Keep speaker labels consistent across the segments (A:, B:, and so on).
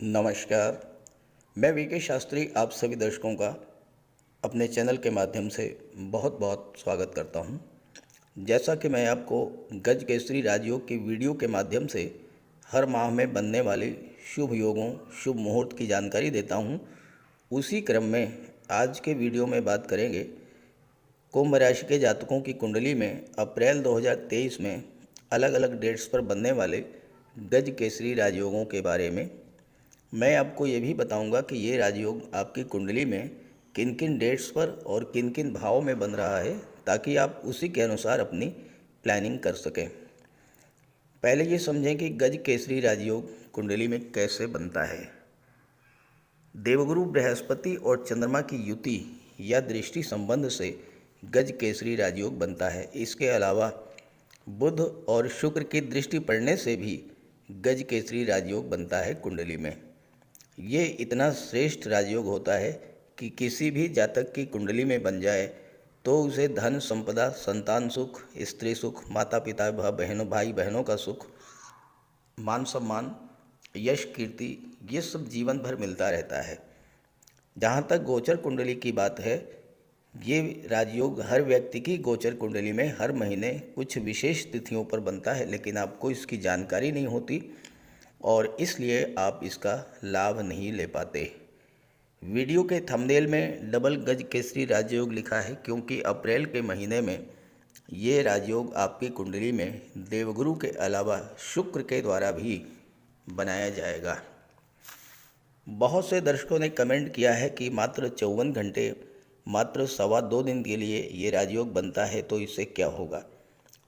A: नमस्कार। मैं वीके शास्त्री आप सभी दर्शकों का अपने चैनल के माध्यम से बहुत बहुत स्वागत करता हूं। जैसा कि मैं आपको गज केसरी राजयोग की वीडियो के माध्यम से हर माह में बनने वाले शुभ योगों, शुभ मुहूर्त की जानकारी देता हूं, उसी क्रम में आज के वीडियो में बात करेंगे कुंभ राशि के जातकों की कुंडली में अप्रैल 2023 में अलग अलग डेट्स पर बनने वाले गज केसरी राजयोगों के बारे में। मैं आपको ये भी बताऊंगा कि ये राजयोग आपकी कुंडली में किन किन डेट्स पर और किन किन भावों में बन रहा है, ताकि आप उसी के अनुसार अपनी प्लानिंग कर सकें। पहले ये समझें कि गज केसरी राजयोग कुंडली में कैसे बनता है। देवगुरु बृहस्पति और चंद्रमा की युति या दृष्टि संबंध से गज केसरी राजयोग बनता है। इसके अलावा बुध और शुक्र की दृष्टि पड़ने से भी गज केसरी राजयोग बनता है कुंडली में। ये इतना श्रेष्ठ राजयोग होता है कि किसी भी जातक की कुंडली में बन जाए तो उसे धन संपदा, संतान सुख, स्त्री सुख, माता पिता, भाई बहनों का सुख, मान सम्मान, यश, कीर्ति, ये सब जीवन भर मिलता रहता है। जहाँ तक गोचर कुंडली की बात है, ये राजयोग हर व्यक्ति की गोचर कुंडली में हर महीने कुछ विशेष तिथियों पर बनता है, लेकिन आपको इसकी जानकारी नहीं होती और इसलिए आप इसका लाभ नहीं ले पाते। वीडियो के थंबनेल में डबल गज केसरी राजयोग लिखा है क्योंकि अप्रैल के महीने में ये राजयोग आपकी कुंडली में देवगुरु के अलावा शुक्र के द्वारा भी बनाया जाएगा। बहुत से दर्शकों ने कमेंट किया है कि मात्र 54 घंटे, मात्र 2.25 दिन के लिए ये राजयोग बनता है, तो इससे क्या होगा।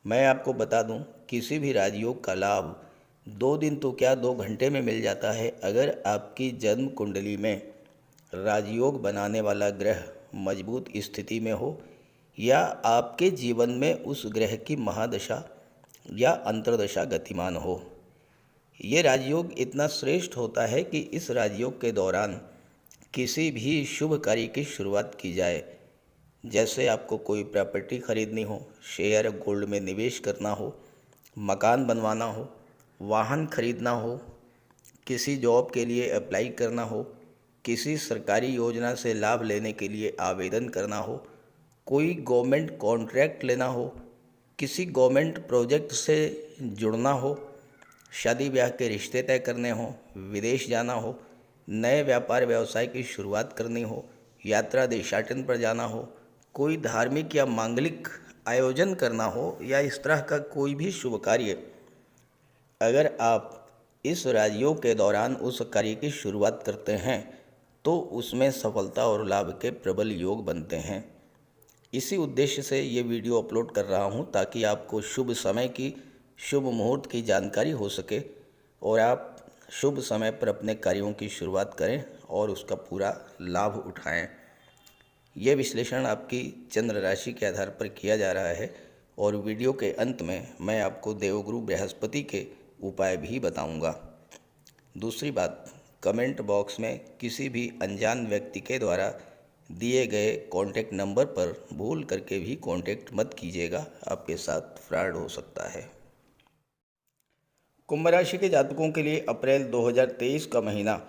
A: मैं आपको बता दूं, किसी भी राजयोग का लाभ 2 दिन तो क्या 2 घंटे में मिल जाता है। अगर आपकी जन्म कुंडली में राजयोग बनाने वाला ग्रह मजबूत स्थिति में हो या आपके जीवन में उस ग्रह की महादशा या अंतर्दशा गतिमान हो। ये राजयोग इतना श्रेष्ठ होता है कि इस राजयोग के दौरान किसी भी शुभ कार्य की शुरुआत की जाए, जैसे आपको कोई प्रॉपर्टी खरीदनी हो, शेयर गोल्ड में निवेश करना हो, मकान बनवाना हो, वाहन खरीदना हो, किसी जॉब के लिए अप्लाई करना हो, किसी सरकारी योजना से लाभ लेने के लिए आवेदन करना हो, कोई गवर्नमेंट कॉन्ट्रैक्ट लेना हो, किसी गवर्नमेंट प्रोजेक्ट से जुड़ना हो, शादी ब्याह के रिश्ते तय करने हो, विदेश जाना हो, नए व्यापार व्यवसाय की शुरुआत करनी हो, यात्रा देशाटन पर जाना हो, कोई धार्मिक या मांगलिक आयोजन करना हो या इस तरह का कोई भी शुभ कार्य, अगर आप इस राजयोग के दौरान उस कार्य की शुरुआत करते हैं तो उसमें सफलता और लाभ के प्रबल योग बनते हैं। इसी उद्देश्य से ये वीडियो अपलोड कर रहा हूँ ताकि आपको शुभ समय की, शुभ मुहूर्त की जानकारी हो सके और आप शुभ समय पर अपने कार्यों की शुरुआत करें और उसका पूरा लाभ उठाएं। ये विश्लेषण आपकी चंद्र राशि के आधार पर किया जा रहा है और वीडियो के अंत में मैं आपको देवगुरु बृहस्पति के उपाय भी बताऊंगा। दूसरी बात, कमेंट बॉक्स में किसी भी अनजान व्यक्ति के द्वारा दिए गए कॉन्टैक्ट नंबर पर भूल करके भी कॉन्टैक्ट मत कीजिएगा, आपके साथ फ्रॉड हो सकता है। कुंभ राशि के जातकों के लिए अप्रैल 2023 का महीना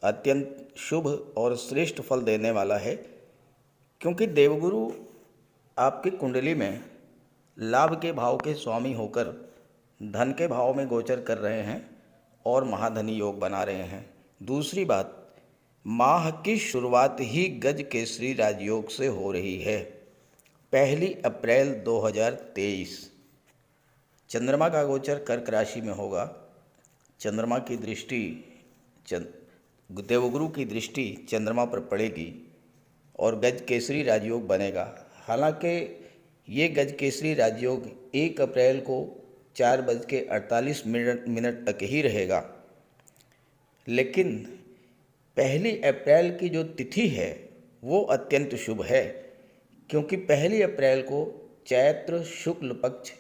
A: अत्यंत शुभ और श्रेष्ठ फल देने वाला है, क्योंकि देवगुरु आपकी कुंडली में लाभ के भाव के स्वामी होकर धन के भाव में गोचर कर रहे हैं और महाधनी योग बना रहे हैं। दूसरी बात, माह की शुरुआत ही गज केसरी राजयोग से हो रही है। 1 अप्रैल 2023 चंद्रमा का गोचर कर्क राशि में होगा। चंद्रमा की दृष्टि, देवगुरु की दृष्टि चंद्रमा पर पड़ेगी और गज केसरी राजयोग बनेगा। हालांकि ये गज केसरी राजयोग 1 अप्रैल को 4:48 तक ही रहेगा, लेकिन 1 अप्रैल की जो तिथि है वो अत्यंत शुभ है, क्योंकि 1 अप्रैल को चैत्र शुक्ल पक्ष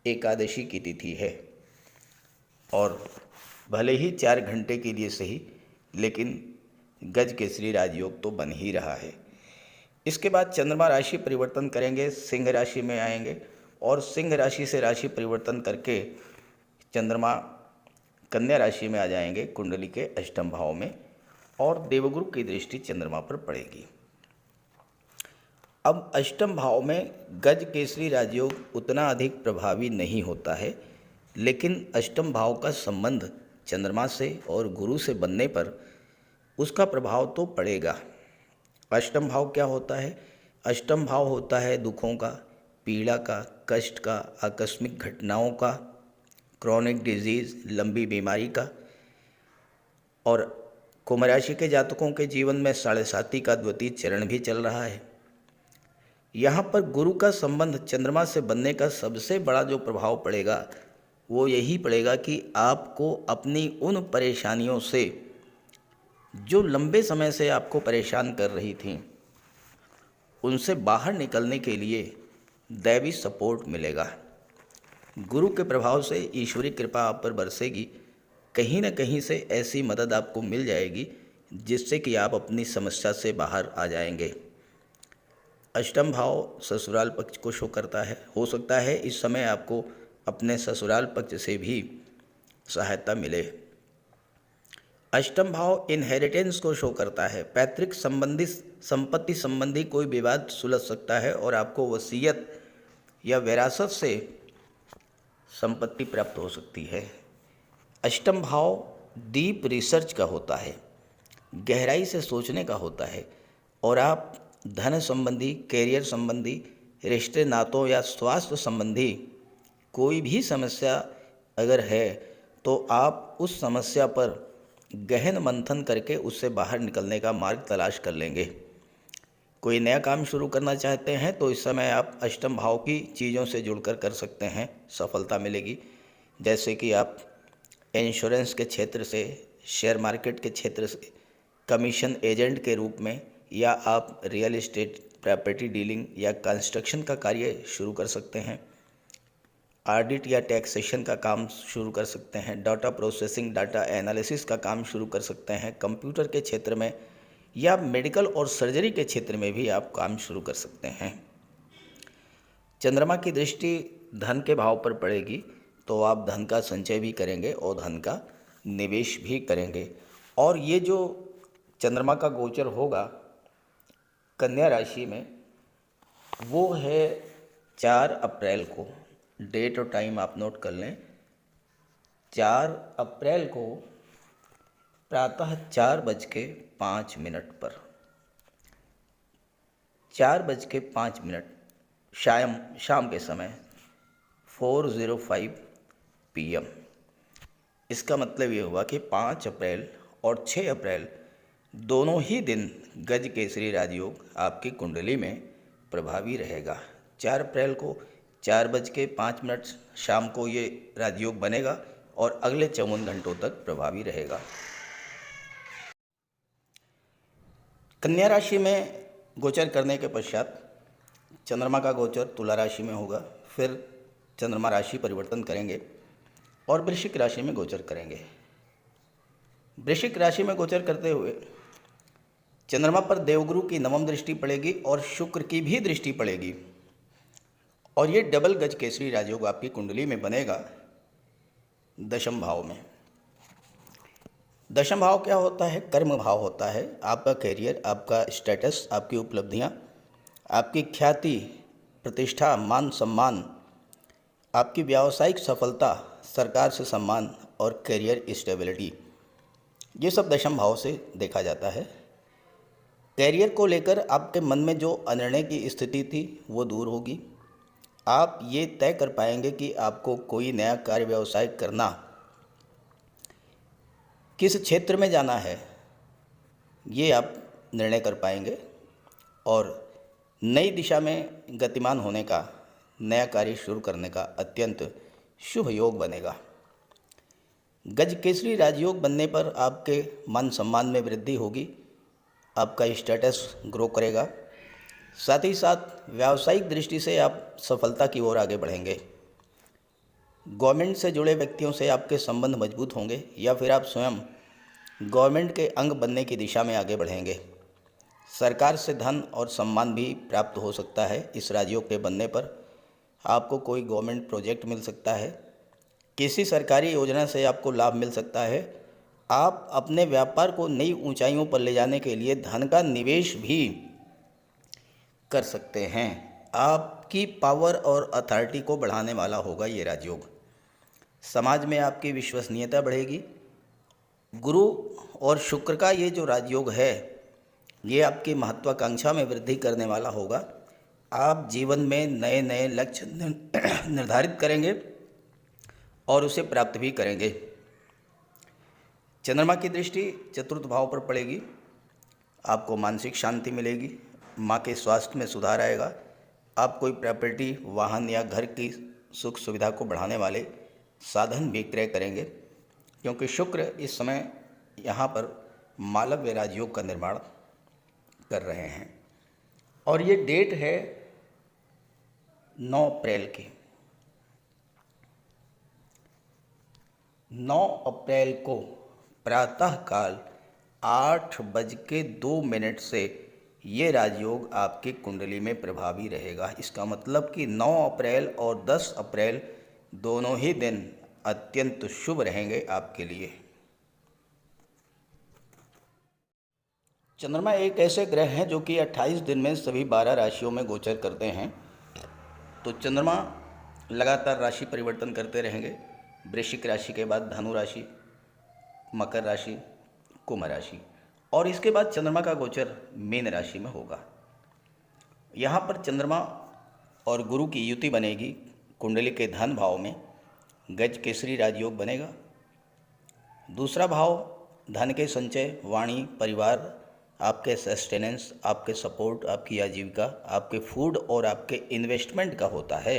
A: एकादशी की तिथि है और भले ही 4 घंटे के लिए सही, लेकिन गज केसरी राजयोग तो बन ही रहा है। इसके बाद चंद्रमा राशि परिवर्तन करेंगे, सिंह राशि में आएंगे और सिंह राशि से राशि परिवर्तन करके चंद्रमा कन्या राशि में आ जाएंगे कुंडली के अष्टम भाव में, और देवगुरु की दृष्टि चंद्रमा पर पड़ेगी। अब अष्टम भाव में गज केसरी राजयोग उतना अधिक प्रभावी नहीं होता है, लेकिन अष्टम भाव का संबंध चंद्रमा से और गुरु से बनने पर उसका प्रभाव तो पड़ेगा। अष्टम भाव क्या होता है? अष्टम भाव होता है दुखों का, पीड़ा का, कष्ट का, आकस्मिक घटनाओं का, क्रॉनिक डिजीज़, लंबी बीमारी का। और कुंभ राशि के जातकों के जीवन में 7.5 का द्वितीय चरण भी चल रहा है। यहाँ पर गुरु का संबंध चंद्रमा से बनने का सबसे बड़ा जो प्रभाव पड़ेगा वो यही पड़ेगा कि आपको अपनी उन परेशानियों से जो लंबे समय से आपको परेशान कर रही थीं, उनसे बाहर निकलने के लिए दैवी सपोर्ट मिलेगा। गुरु के प्रभाव से ईश्वरी कृपा आप पर बरसेगी। कहीं न कहीं से ऐसी मदद आपको मिल जाएगी जिससे कि आप अपनी समस्या से बाहर आ जाएंगे। अष्टम भाव ससुराल पक्ष को शो करता है। हो सकता है इस समय आपको अपने ससुराल पक्ष से भी सहायता मिले। अष्टम भाव इनहेरिटेंस को शो करता है। पैतृक संबंधी संपत्ति संबंधी कोई विवाद सुलझ सकता है और आपको वसीयत या विरासत से संपत्ति प्राप्त हो सकती है। अष्टम भाव डीप रिसर्च का होता है, गहराई से सोचने का होता है, और आप धन संबंधी, कैरियर संबंधी, रिश्ते नातों या स्वास्थ्य संबंधी कोई भी समस्या अगर है तो आप उस समस्या पर गहन मंथन करके उससे बाहर निकलने का मार्ग तलाश कर लेंगे। कोई नया काम शुरू करना चाहते हैं तो इस समय आप अष्टम भाव की चीज़ों से जुड़कर कर सकते हैं, सफलता मिलेगी। जैसे कि आप इंश्योरेंस के क्षेत्र से, शेयर मार्केट के क्षेत्र से, कमीशन एजेंट के रूप में, या आप रियल एस्टेट, प्रॉपर्टी डीलिंग या कंस्ट्रक्शन का कार्य शुरू कर सकते हैं। ऑडिट या टैक्सेशन का काम शुरू कर सकते हैं। डाटा प्रोसेसिंग, डाटा एनालिसिस का काम शुरू कर सकते हैं। कंप्यूटर के क्षेत्र में या मेडिकल और सर्जरी के क्षेत्र में भी आप काम शुरू कर सकते हैं। चंद्रमा की दृष्टि धन के भाव पर पड़ेगी तो आप धन का संचय भी करेंगे और धन का निवेश भी करेंगे। और ये जो चंद्रमा का गोचर होगा कन्या राशि में, वो है 4 अप्रैल को। डेट और टाइम आप नोट कर लें। 4 अप्रैल को प्रातः 4:05 पर, 4:05 शाम के समय 4:05 PM। इसका मतलब ये हुआ कि 5 अप्रैल और 6 अप्रैल दोनों ही दिन गज केसरी राजयोग आपकी कुंडली में प्रभावी रहेगा। 4 अप्रैल को 4:05 शाम को ये राजयोग बनेगा और अगले 54 घंटों तक प्रभावी रहेगा। कन्या राशि में गोचर करने के पश्चात चंद्रमा का गोचर तुला राशि में होगा, फिर चंद्रमा राशि परिवर्तन करेंगे और वृश्चिक राशि में गोचर करेंगे। वृश्चिक राशि में गोचर करते हुए चंद्रमा पर देवगुरु की नवम दृष्टि पड़ेगी और शुक्र की भी दृष्टि पड़ेगी, और ये डबल गज केसरी राजयोग आपकी कुंडली में बनेगा दशम भाव में। दशम भाव क्या होता है? कर्म भाव होता है। आपका कैरियर, आपका स्टेटस, आपकी उपलब्धियां, आपकी ख्याति, प्रतिष्ठा, मान सम्मान, आपकी व्यावसायिक सफलता, सरकार से सम्मान और कैरियर स्टेबिलिटी, ये सब दशम भाव से देखा जाता है। कैरियर को लेकर आपके मन में जो अनिर्णय की स्थिति थी वो दूर होगी। आप ये तय कर पाएंगे कि आपको कोई नया कार्य व्यवसाय करना, किस क्षेत्र में जाना है, ये आप निर्णय कर पाएंगे और नई दिशा में गतिमान होने का, नया कार्य शुरू करने का अत्यंत शुभ योग बनेगा। गज केसरी राजयोग बनने पर आपके मान सम्मान में वृद्धि होगी, आपका स्टेटस ग्रो करेगा, साथ ही साथ व्यावसायिक दृष्टि से आप सफलता की ओर आगे बढ़ेंगे। गवर्नमेंट से जुड़े व्यक्तियों से आपके संबंध मजबूत होंगे या फिर आप स्वयं गवर्नमेंट के अंग बनने की दिशा में आगे बढ़ेंगे। सरकार से धन और सम्मान भी प्राप्त हो सकता है। इस राजयोग के बनने पर आपको कोई गवर्नमेंट प्रोजेक्ट मिल सकता है किसी सरकारी योजना से आपको लाभ मिल सकता है। आप अपने व्यापार को नई ऊंचाइयों पर ले जाने के लिए धन का निवेश भी कर सकते हैं। आपकी पावर और अथॉरिटी को बढ़ाने वाला होगा ये राजयोग। समाज में आपकी विश्वसनीयता बढ़ेगी। गुरु और शुक्र का ये जो राजयोग है, ये आपकी महत्वाकांक्षा में वृद्धि करने वाला होगा। आप जीवन में नए नए लक्ष्य निर्धारित करेंगे और उसे प्राप्त भी करेंगे। चंद्रमा की दृष्टि चतुर्थ भाव पर पड़ेगी। आपको मानसिक शांति मिलेगी। माँ के स्वास्थ्य में सुधार आएगा। आप कोई प्रॉपर्टी, वाहन या घर की सुख सुविधा को बढ़ाने वाले साधन विक्रय करेंगे, क्योंकि शुक्र इस समय यहाँ पर मालव्य राजयोग का निर्माण कर रहे हैं। और ये डेट है 9 अप्रैल की। 9 अप्रैल को प्रातःकाल 8:02 से ये राजयोग आपकी कुंडली में प्रभावी रहेगा। इसका मतलब कि 9 अप्रैल और 10 अप्रैल दोनों ही दिन अत्यंत शुभ रहेंगे आपके लिए। चंद्रमा एक ऐसे ग्रह हैं जो कि 28 दिन में सभी 12 राशियों में गोचर करते हैं। तो चंद्रमा लगातार राशि परिवर्तन करते रहेंगे। वृश्चिक राशि के बाद धनु राशि, मकर राशि, कुंभ राशि, और इसके बाद चंद्रमा का गोचर मीन राशि में होगा। यहाँ पर चंद्रमा और गुरु की युति बनेगी। कुंडली के धन भाव में गज केसरी राजयोग बनेगा। दूसरा भाव धन के संचय, वाणी, परिवार, आपके सस्टेनेंस, आपके सपोर्ट, आपकी आजीविका, आपके फूड और आपके इन्वेस्टमेंट का होता है।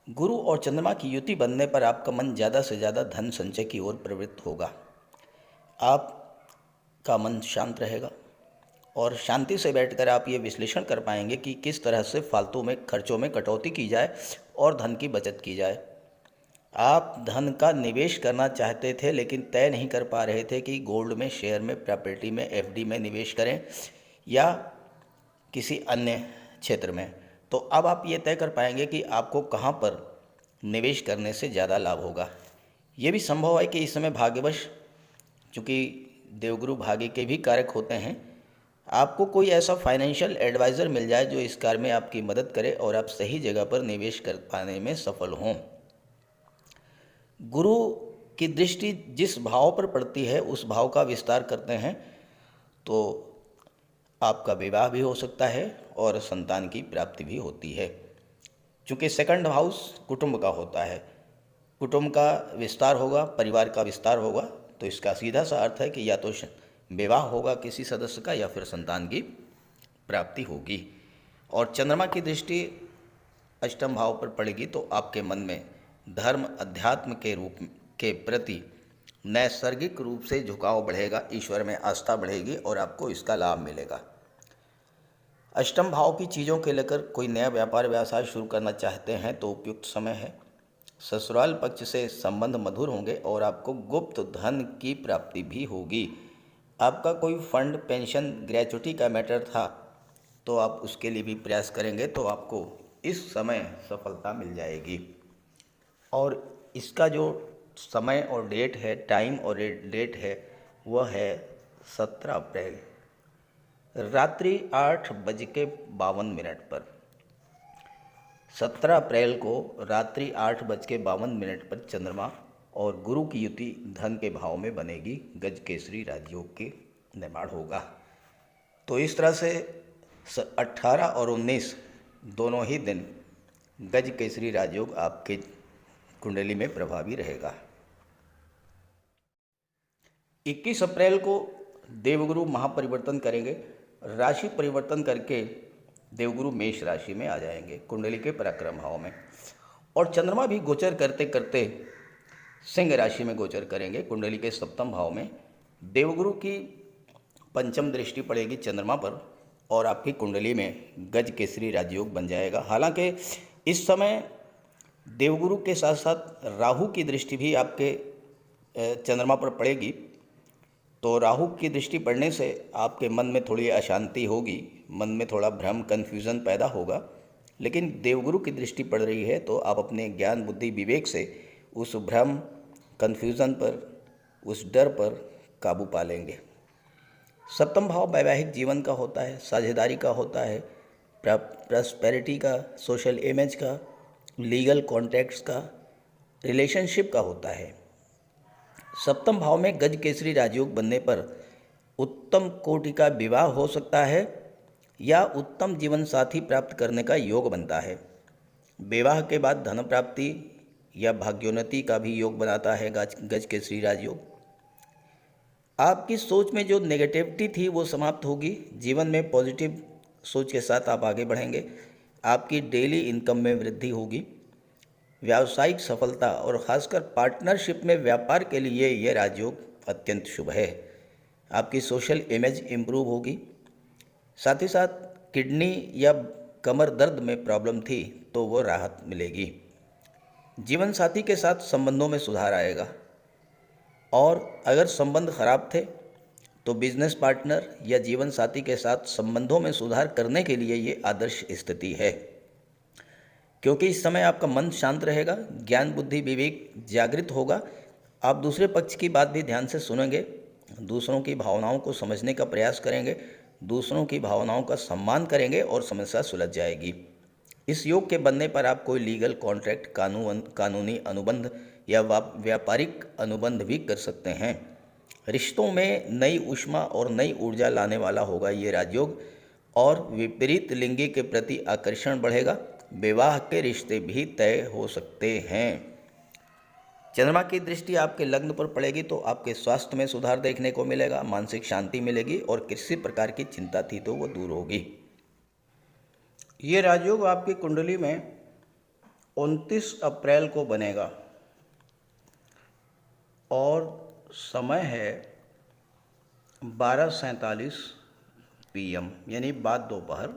A: गुरु और चंद्रमा की युति बनने पर आपका मन ज़्यादा से ज़्यादा धन संचय की ओर प्रवृत्त होगा। आपका मन शांत रहेगा और शांति से बैठकर आप ये विश्लेषण कर पाएंगे कि किस तरह से फालतू में खर्चों में कटौती की जाए और धन की बचत की जाए। आप धन का निवेश करना चाहते थे लेकिन तय नहीं कर पा रहे थे कि गोल्ड में, शेयर में, प्रॉपर्टी में, एफडी में निवेश करें या किसी अन्य क्षेत्र में। तो अब आप ये तय कर पाएंगे कि आपको कहाँ पर निवेश करने से ज़्यादा लाभ होगा। ये भी संभव है कि इस समय भाग्यवश, चूँकि देवगुरु भाग्य के भी कारक होते हैं, आपको कोई ऐसा फाइनेंशियल एडवाइज़र मिल जाए जो इस कार्य में आपकी मदद करे और आप सही जगह पर निवेश कर पाने में सफल हों। गुरु की दृष्टि जिस भाव पर पड़ती है उस भाव का विस्तार करते हैं, तो आपका विवाह भी हो सकता है और संतान की प्राप्ति भी होती है। चूँकि सेकंड हाउस कुटुंब का होता है, कुटुंब का विस्तार होगा, परिवार का विस्तार होगा, तो इसका सीधा सा अर्थ है कि या तो विवाह होगा किसी सदस्य का या फिर संतान की प्राप्ति होगी। और चंद्रमा की दृष्टि अष्टम भाव पर पड़ेगी तो आपके मन में धर्म, अध्यात्म के रूप के प्रति नैसर्गिक रूप से झुकाव बढ़ेगा, ईश्वर में आस्था बढ़ेगी और आपको इसका लाभ मिलेगा। अष्टम भाव की चीज़ों के लेकर कोई नया व्यापार व्यवसाय शुरू करना चाहते हैं तो उपयुक्त समय है। ससुराल पक्ष से संबंध मधुर होंगे और आपको गुप्त धन की प्राप्ति भी होगी। आपका कोई फंड, पेंशन, ग्रेच्युटी का मैटर था तो आप उसके लिए भी प्रयास करेंगे तो आपको इस समय सफलता मिल जाएगी। और इसका जो समय और डेट है, टाइम और डेट है, वह है 17 अप्रैल रात्रि 8:52 पर। 17 अप्रैल को रात्रि 8:52 पर चंद्रमा और गुरु की युति धन के भाव में बनेगी। गज केसरी राजयोग के निर्माण होगा। तो इस तरह से 18 और 19 दोनों ही दिन गज केसरी राजयोग आपके कुंडली में प्रभावी रहेगा। 21 अप्रैल को देवगुरु महापरिवर्तन करेंगे। राशि परिवर्तन करके देवगुरु मेष राशि में आ जाएंगे, कुंडली के पराक्रम भाव में। और चंद्रमा भी गोचर करते करते सिंह राशि में गोचर करेंगे, कुंडली के सप्तम भाव में। देवगुरु की पंचम दृष्टि पड़ेगी चंद्रमा पर और आपकी कुंडली में गज केसरी राजयोग बन जाएगा। हालांकि इस समय देवगुरु के साथ साथ राहु की दृष्टि भी आपके चंद्रमा पर पड़ेगी। तो राहु की दृष्टि पड़ने से आपके मन में थोड़ी अशांति होगी, मन में थोड़ा भ्रम, कन्फ्यूज़न पैदा होगा। लेकिन देवगुरु की दृष्टि पड़ रही है तो आप अपने ज्ञान बुद्धि विवेक से उस भ्रम, कन्फ्यूज़न पर, उस डर पर काबू पा लेंगे। सप्तम भाव वैवाहिक जीवन का होता है, साझेदारी का होता है, प्रॉस्पेरिटी का, सोशल इमेज का, लीगल कॉन्ट्रैक्ट्स का, रिलेशनशिप का होता है। सप्तम भाव में गज केसरी राजयोग बनने पर उत्तम कोटि का विवाह हो सकता है या उत्तम जीवन साथी प्राप्त करने का योग बनता है। विवाह के बाद धन प्राप्ति या भाग्योन्नति का भी योग बनाता है गज केसरी राजयोग। आपकी सोच में जो नेगेटिविटी थी वो समाप्त होगी। जीवन में पॉजिटिव सोच के साथ आप आगे बढ़ेंगे। आपकी डेली इनकम में वृद्धि होगी। व्यावसायिक सफलता और ख़ासकर पार्टनरशिप में व्यापार के लिए यह राजयोग अत्यंत शुभ है। आपकी सोशल इमेज इम्प्रूव होगी। साथ ही साथ किडनी या कमर दर्द में प्रॉब्लम थी तो वो राहत मिलेगी। जीवन साथी के साथ संबंधों में सुधार आएगा और अगर संबंध खराब थे तो बिजनेस पार्टनर या जीवन साथी के साथ संबंधों में सुधार करने के लिए ये आदर्श स्थिति है, क्योंकि इस समय आपका मन शांत रहेगा, ज्ञान बुद्धि विवेक जागृत होगा। आप दूसरे पक्ष की बात भी ध्यान से सुनेंगे, दूसरों की भावनाओं को समझने का प्रयास करेंगे, दूसरों की भावनाओं का सम्मान करेंगे और समस्या सुलझ जाएगी। इस योग के बनने पर आप कोई लीगल कॉन्ट्रैक्ट, कानूनी अनुबंध या व्यापारिक अनुबंध भी कर सकते हैं। रिश्तों में नई ऊष्मा और नई ऊर्जा लाने वाला होगा ये राजयोग और विपरीत लिंगी के प्रति आकर्षण बढ़ेगा। विवाह के रिश्ते भी तय हो सकते हैं। चंद्रमा की दृष्टि आपके लग्न पर पड़ेगी तो आपके स्वास्थ्य में सुधार देखने को मिलेगा, मानसिक शांति मिलेगी और किसी प्रकार की चिंता थी तो वो दूर होगी। ये राजयोग आपकी कुंडली में 29 अप्रैल को बनेगा और समय है 12:47 PM, यानी बाद दोपहर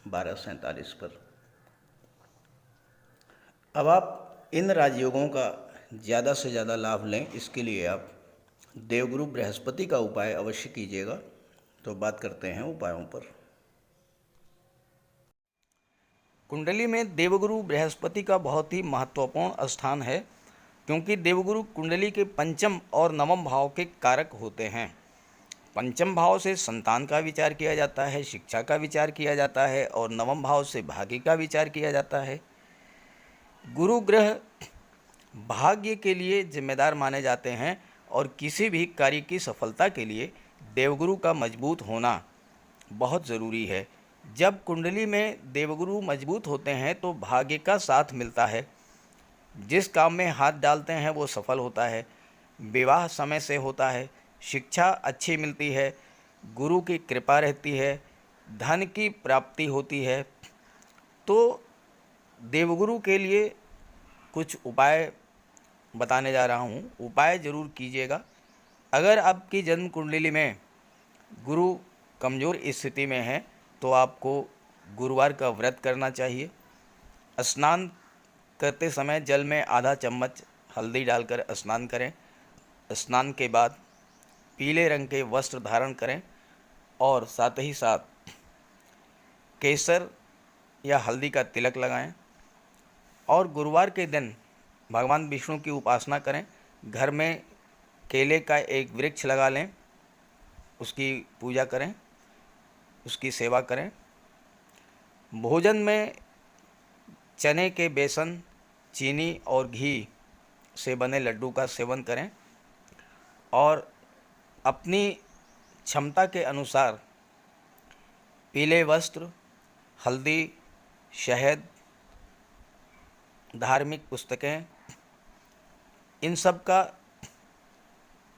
A: 12:47 पर। अब आप इन राजयोगों का ज़्यादा से ज़्यादा लाभ लें, इसके लिए आप देवगुरु बृहस्पति का उपाय अवश्य कीजिएगा। तो बात करते हैं उपायों पर। कुंडली में देवगुरु बृहस्पति का बहुत ही महत्वपूर्ण स्थान है, क्योंकि देवगुरु कुंडली के पंचम और नवम भाव के कारक होते हैं। पंचम भाव से संतान का विचार किया जाता है, शिक्षा का विचार किया जाता है और नवम भाव से भाग्य का विचार किया जाता है। गुरु ग्रह भाग्य के लिए जिम्मेदार माने जाते हैं और किसी भी कार्य की सफलता के लिए देवगुरु का मजबूत होना बहुत ज़रूरी है। जब कुंडली में देवगुरु मजबूत होते हैं तो भाग्य का साथ मिलता है, जिस काम में हाथ डालते हैं वो सफल होता है, विवाह समय से होता है, शिक्षा अच्छी मिलती है, गुरु की कृपा रहती है, धन की प्राप्ति होती है। तो देवगुरु के लिए कुछ उपाय बताने जा रहा हूँ, उपाय ज़रूर कीजिएगा। अगर आपकी जन्म कुंडली में गुरु कमज़ोर स्थिति में है तो आपको गुरुवार का व्रत करना चाहिए। स्नान करते समय जल में आधा चम्मच हल्दी डालकर स्नान करें। स्नान के बाद पीले रंग के वस्त्र धारण करें और साथ ही साथ केसर या हल्दी का तिलक लगाएं और गुरुवार के दिन भगवान विष्णु की उपासना करें। घर में केले का एक वृक्ष लगा लें, उसकी पूजा करें, उसकी सेवा करें। भोजन में चने के बेसन, चीनी और घी से बने लड्डू का सेवन करें और अपनी क्षमता के अनुसार पीले वस्त्र, हल्दी, शहद, धार्मिक पुस्तकें, इन सब का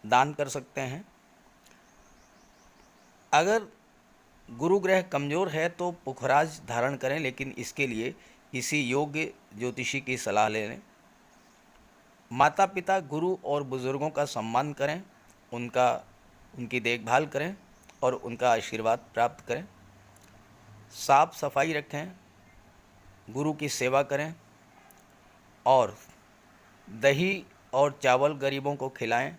A: दान कर सकते हैं। अगर गुरु ग्रह कमज़ोर है तो पुखराज धारण करें, लेकिन इसके लिए किसी योग्य ज्योतिषी की सलाह ले लें। माता पिता, गुरु और बुज़ुर्गों का सम्मान करें, उनकी देखभाल करें और उनका आशीर्वाद प्राप्त करें। साफ सफाई रखें, गुरु की सेवा करें और दही और चावल गरीबों को खिलाएं।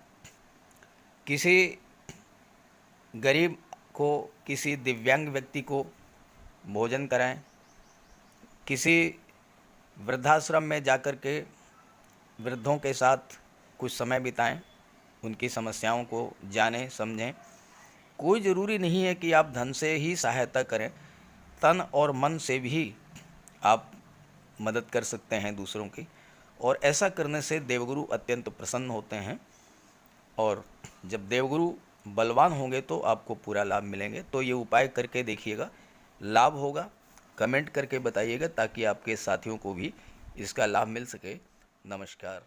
A: किसी गरीब को, किसी दिव्यांग व्यक्ति को भोजन कराएं। किसी वृद्धाश्रम में जाकर के वृद्धों के साथ कुछ समय बिताएं, उनकी समस्याओं को जानें समझें। कोई ज़रूरी नहीं है कि आप धन से ही सहायता करें, तन और मन से भी आप मदद कर सकते हैं दूसरों की, और ऐसा करने से देवगुरु अत्यंत प्रसन्न होते हैं। और जब देवगुरु बलवान होंगे तो आपको पूरा लाभ मिलेंगे। तो ये उपाय करके देखिएगा, लाभ होगा। कमेंट करके बताइएगा ताकि आपके साथियों को भी इसका लाभ मिल सके। नमस्कार।